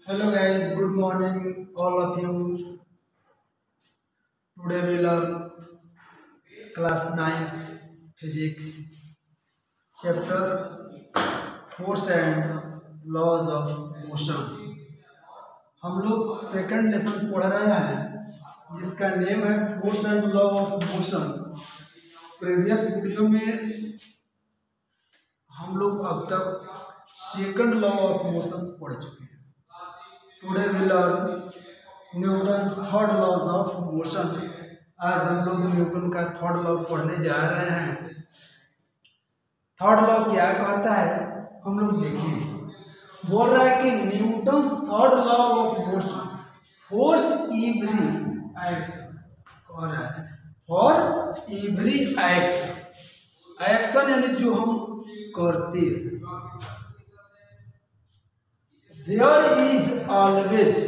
Hello guys, good morning all of you. Today we learn class 9 physics chapter force and laws of motion. हम लोग second lesson पढ़ रहे हैं जिसका name है force and law of motion. Previous video में हम लोग अब तक सेकंड लॉ ऑफ मोशन पढ़ चुके हैं। Today we learn Newton's third laws of motion. आज हम लोग न्यूटन का थर्ड लॉ पढ़ने जा रहे हैं। थर्ड लॉ क्या कहता है हम लोग देखें। बोल रहा है कि Newton's third law of motion force every action कह रहा है फॉर एवरी एक्शन। एक्शन यानी जो हम करते हैं। देयर इज ऑलवेज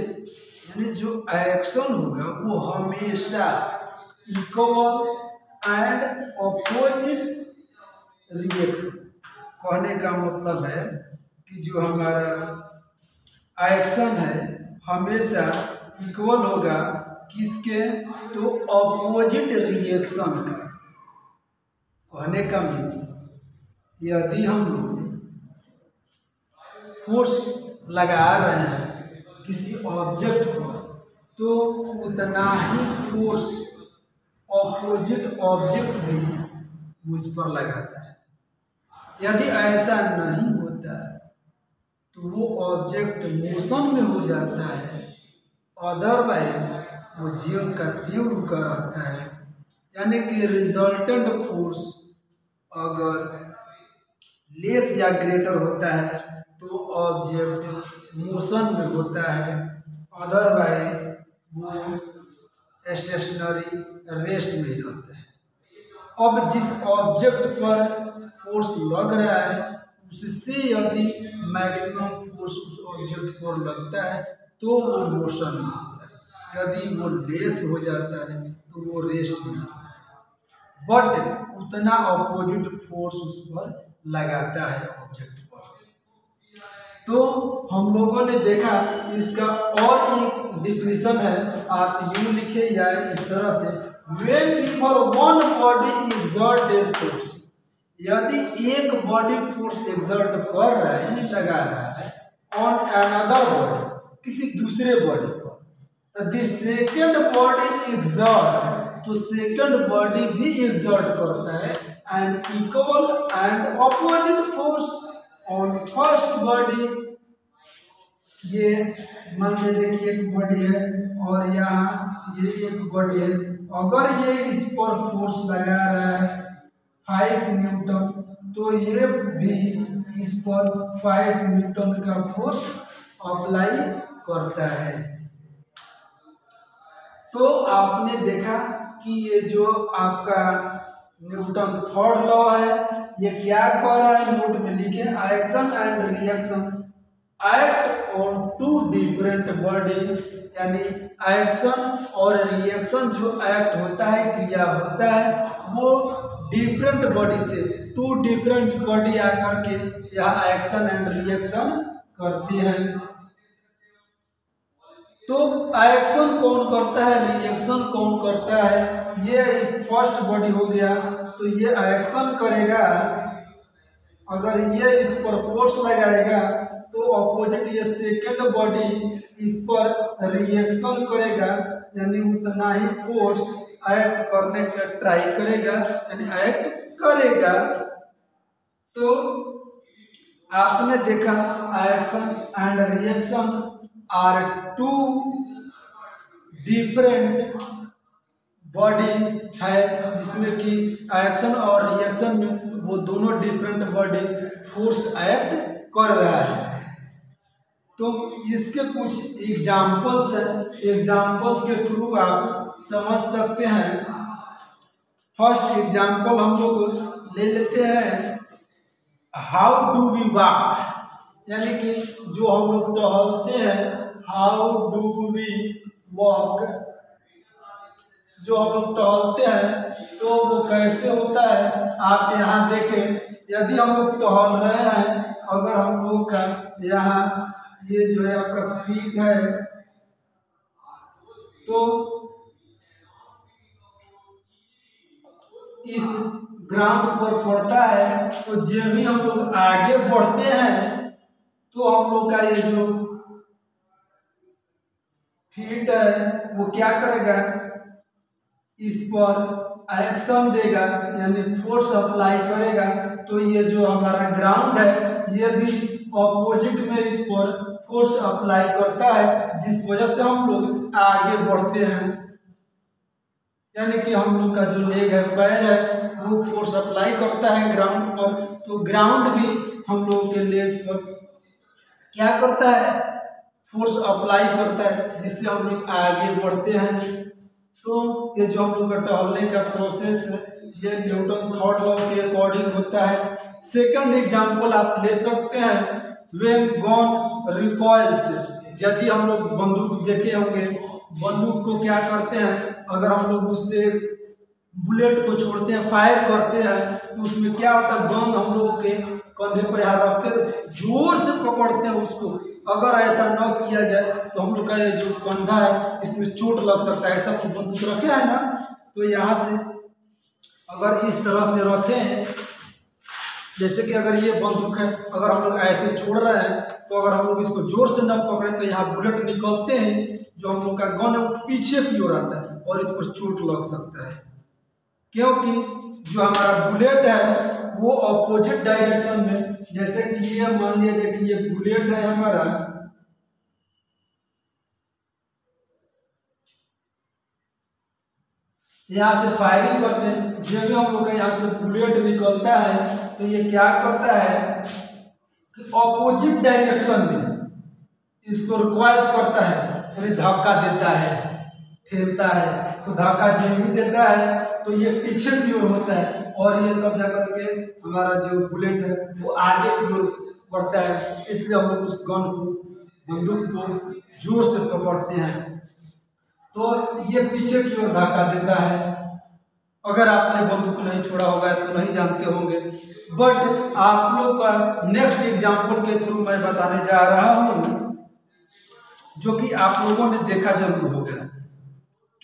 यानी जो एक्शन होगा वो हमेशा इक्वल एंड अपोजिट रिएक्शन। कहने का मतलब है कि जो हमारा एक्शन है हमेशा इक्वल होगा किसके, तो अपोजिट रिएक्शन का। कहने का मीन्स यदि हम लोग फोर्स लगा रहे हैं किसी ऑब्जेक्ट पर तो उतना ही फोर्स ऑपोजिट ऑब्जेक्ट भी उस पर लगाता है। यदि ऐसा नहीं होता है तो वो ऑब्जेक्ट मोशन में हो जाता है, अदरवाइज वो ज्यों का त्यों रुका रहता है। यानी कि रिजल्टेंट फोर्स अगर लेस या ग्रेटर होता है तो ऑब्जेक्ट मोशन में होता है, अदरवाइज वो स्टेशनरी रेस्ट में रहता है। अब जिस ऑब्जेक्ट पर फोर्स लग रहा है उससे यदि मैक्सिमम फोर्स उस ऑब्जेक्ट पर लगता है तो वो मोशन में होता है। यदि वो लेस हो जाता है तो वो रेस्ट में रहता है, बट उतना अपोजिट फोर्स उस पर लगाता है ऑब्जेक्ट पर। तो हम लोगों ने देखा इसका और एक डिफिनीशन है, आप यूं लिखे या इस तरह से, when for one body exert a force. यदि एक बॉडी फोर्स एक्सर्ट कर रहा है यानी लगा रहा है ऑन अनदर बॉडी किसी दूसरे बॉडी पर, द सेकंड बॉडी एक्सर्ट तो सेकंड बॉडी भी एक्सर्ट करता है and equal and opposite force on first body. ये मान लीजिए कि एक बॉडी है और यहाँ ये एक बॉडी है। अगर ये इस पर फोर्स लगा रहा है 5 न्यूटन तो ये भी इस पर 5 न्यूटन का फोर्स अप्लाई करता है। तो आपने देखा कि ये जो आपका न्यूटन थर्ड लॉ है ये क्या कह रहा है, नोट में लिखे, action and reaction act on two different body. यानी एक्शन और रिएक्शन जो एक्ट होता है, क्रिया होता है, वो डिफरेंट बॉडी से, टू डिफरेंट बॉडी आकर के यह एक्शन एंड रिएक्शन करती हैं। तो एक्शन कौन करता है, रिएक्शन कौन करता है। ये फर्स्ट बॉडी हो गया तो ये एक्शन करेगा, अगर ये इस पर फोर्स लगाएगा तो अपोजिट ये सेकंड बॉडी इस पर रिएक्शन करेगा, यानी उतना ही फोर्स एक्ट करने का ट्राई करेगा, यानी एक्ट करेगा। तो आपने देखा action and reaction are two different body है जिसमें कि एक्शन और रिएक्शन में वो दोनों डिफरेंट बॉडी फोर्स एक्ट कर रहा है। तो इसके कुछ एग्जाम्पल्स हैं, एग्जाम्पल्स के थ्रू आप समझ सकते हैं। फर्स्ट एग्जाम्पल हम लोग ले लेते हैं, हाउ डू वी वॉक, यानी कि जो हम लोग टहलते हैं, हाउ डू वी वॉक, जो हम लोग टहलते हैं तो वो कैसे होता है। आप यहाँ देखें, यदि हम लोग टहल रहे हैं, अगर हम लोग का यहाँ ये जो है आपका फीट है, तो इस ग्राउंड पर पड़ता है। तो जब भी हम लोग आगे बढ़ते हैं तो हम लोग का ये जो फीट है वो क्या करेगा, इस पर एक्शन देगा यानी फोर्स अप्लाई करेगा। तो ये जो हमारा ग्राउंड है ये भी ऑपोजिट में इस पर फोर्स अप्लाई करता है, जिस वजह से हम लोग आगे बढ़ते हैं। यानी कि हम लोग का जो लेग है, पैर है, वो फोर्स अप्लाई करता है ग्राउंड पर। तो ग्राउंड भी हम लोग के लेग पर क्या करता है, फोर्स अप्लाई करता है, जिससे हम लोग आगे बढ़ते हैं। तो ये जो हम लोग का टहलने का प्रोसेस है ये न्यूटन थर्ड लॉ के अकॉर्डिंग होता है। सेकंड एग्जांपल आप ले सकते हैं, व्हेन गन रिकॉइल्स। यदि हम लोग बंदूक देखे होंगे, बंदूक को क्या करते हैं, अगर हम लोग उससे बुलेट को छोड़ते हैं, फायर करते हैं, तो उसमें क्या होता है, गन हम लोगों के कंधे पर यहाँ रखते हैं तो जोर से पकड़ते हैं उसको। अगर ऐसा न किया जाए तो हम लोग का ये जो कंधा है इसमें चोट लग सकता है। ऐसा कुछ बंदूक रखे है ना, तो यहाँ से अगर इस तरह से रखे हैं, जैसे कि अगर ये बंदूक है, अगर हम लोग ऐसे छोड़ रहे हैं तो अगर हम लोग इसको जोर से न पकड़े तो यहाँ बुलेट निकलते हैं, जो हम लोग का गन है वो पीछे की ओर आता है और इस पर चोट लग सकता है। क्योंकि जो हमारा बुलेट है वो अपोजिट डायरेक्शन में, जैसे कि ये मान लिया देखिए बुलेट है हमारा, यहाँ से फायरिंग करते हैं, जब भी हम लोग का यहाँ से बुलेट निकलता है तो ये क्या करता है कि अपोजिट डायरेक्शन में इसको रिक्वायर्स करता है, यानी धक्का देता है, ठेलता है। तो धक्का जब भी देता है तो ये पीछे की ओर होता है और ये तब जाकर के हमारा जो बुलेट है वो आगे की ओर बढ़ता है। इसलिए हम लोग उस गन को, बंदूक को जोर से पकड़ते हैं तो ये पीछे की ओर धक्का देता है। अगर आपने बंदूक नहीं छोड़ा होगा तो नहीं जानते होंगे, बट आप लोग का नेक्स्ट एग्जाम्पल के थ्रू मैं बताने जा रहा हूँ, जो कि आप लोगों ने देखा जरूर होगा।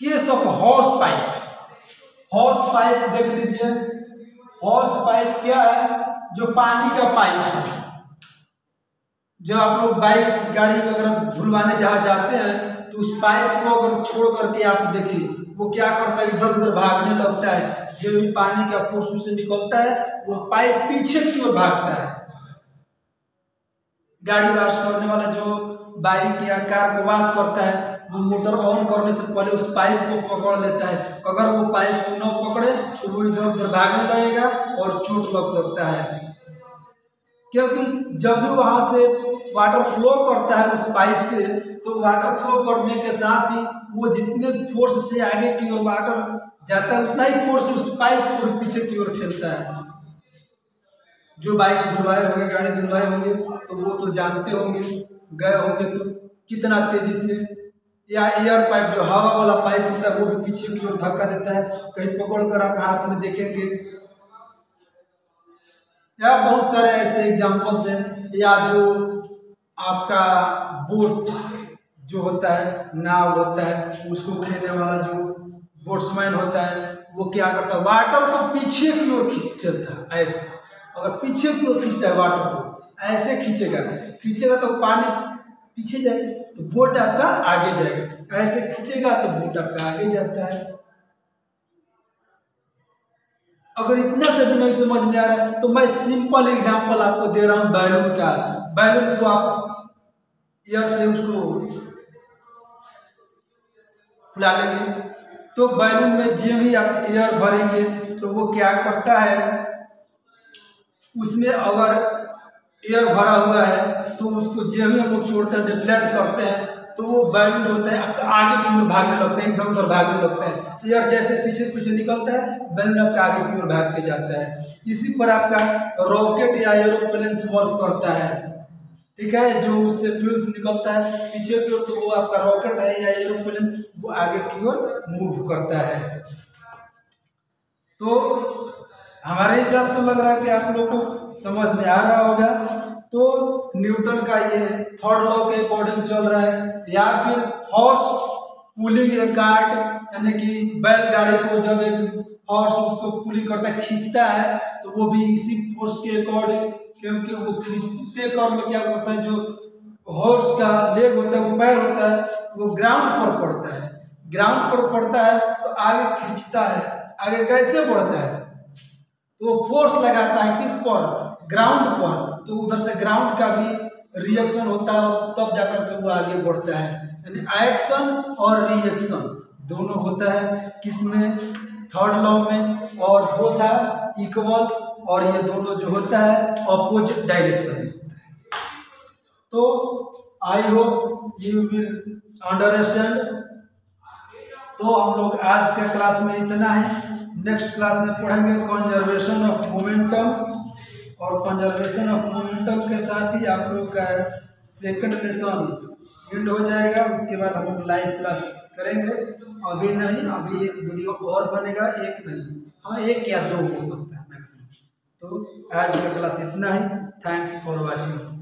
Case of hose pipe. Hose pipe देख लीजिए, हॉर्स पाइप क्या है, जो पानी का पाइप है। जब आप लोग बाइक गाड़ी वगैरह धुलवाने जहाँ जाते हैं तो उस पाइप को अगर छोड़ करके आप देखिए वो क्या करता है, इधर उधर भागने लगता है। जब भी पानी का फोर्स उससे निकलता है वो पाइप पीछे की ओर भागता है। गाड़ी वॉश करने वाला जो बाइक या कार को वॉश करता है वो मोटर ऑन करने से पहले उस पाइप को पकड़ लेता है। अगर वो पाइप को न पकड़े तो वो इधर उधर भागने लगेगा और चोट लग सकता है। क्योंकि जब भी वहां से वाटर फ्लो करता है उस पाइप से, तो वाटर फ्लो करने के साथ ही वो जितने फोर्स से आगे की ओर वाटर जाता है उतना ही फोर्स उस पाइप को पीछे की ओर ठेलता है। जो बाइक धुलवाए होंगे, गाड़ी धुलवाए होंगे तो वो तो जानते होंगे, गए होंगे तो कितना तेजी से, या एयर पाइप जो हवा वाला पाइप होता है वो भी पीछे की ओर धक्का देता है। कहीं पकड़ कर आप हाथ में देखेंगे, या बहुत सारे ऐसे एग्जांपल्स हैं। या जो आपका बोट जो होता है, नाव होता है, उसको खेलने वाला जो बोट्समैन होता है वो क्या करता है, वाटर को पीछे की ओर खींचता है। ऐसे अगर पीछे की ओर खींचता है वाटर को, ऐसे खींचेगा तो पानी पीछे जाएगा तो बोट आपका आगे जाएगा, ऐसे खींचेगा तो बोट आपका आगे जाता है। अगर इतना से भी नहीं समझ में आ रहा है तो मैं सिंपल एग्जांपल आपको दे रहा हूं बैलून का। बैलून को आप एयर से उसको फुला लेंगे तो बैलून में जब भी आप एयर भरेंगे तो वो क्या करता है, उसमें अगर एयर भरा हुआ है तो उसको जब भी हम लोग छोड़ते हैं, डिफ्लेक्ट करते हैं, तो वो बैलून होता है आपका आगे की ओर भागने लगता है, इधर उधर भागने लगता है। एयर जैसे पीछे पीछे निकलता है, बैलून आपका आगे की ओर भागते जाता है। इसी पर आपका रॉकेट या एरोप्लेन वर्क करता है, ठीक है। जो उससे फ्यूल्स निकलता है पीछे की ओर तो वो आपका रॉकेट है या एरोप्लेन, वो आगे की ओर मूव करता है। तो हमारे हिसाब से लग रहा है कि आप लोग को समझ में आ रहा होगा। तो न्यूटन का ये थर्ड लॉ के अकॉर्डिंग चल रहा है। या फिर हॉर्स पुलिंग ए कार्ट, यानी कि बैलगाड़ी को जब एक हॉर्स उसको पुलिंग करता है, खींचता है, तो वो भी इसी फोर्स के अकॉर्डिंग, क्योंकि वो खींचते क्रम में क्या होता है, जो हॉर्स का लेग होता है, वो पैर होता है, वो ग्राउंड पर पड़ता है। ग्राउंड पर पड़ता है तो आगे खींचता है, आगे कैसे बढ़ता है, तो फोर्स लगाता है किस पर, ग्राउंड पर, तो उधर से ग्राउंड का भी रिएक्शन होता है और तब जाकर के वो आगे बढ़ता है। यानी एक्शन और रिएक्शन दोनों होता है किसमें, थर्ड लॉ में, और वो था इक्वल, और ये दोनों जो होता है ऑपोजिट डायरेक्शन में होता है। तो I hope you will understand. तो हम लोग आज के क्लास में इतना है। नेक्स्ट क्लास में पढ़ेंगे कंजर्वेशन ऑफ मोमेंटम, और कंजर्वेशन ऑफ मोमेंटम के साथ ही आप लोग का सेकंड लेसन एंड हो जाएगा। उसके बाद हम लोग लाइव क्लास करेंगे। अभी नहीं, अभी एक वीडियो और बनेगा, एक नहीं, हाँ 1 या 2 हो सकता है मैक्सिमम। तो आज का क्लास इतना ही। Thanks for watching.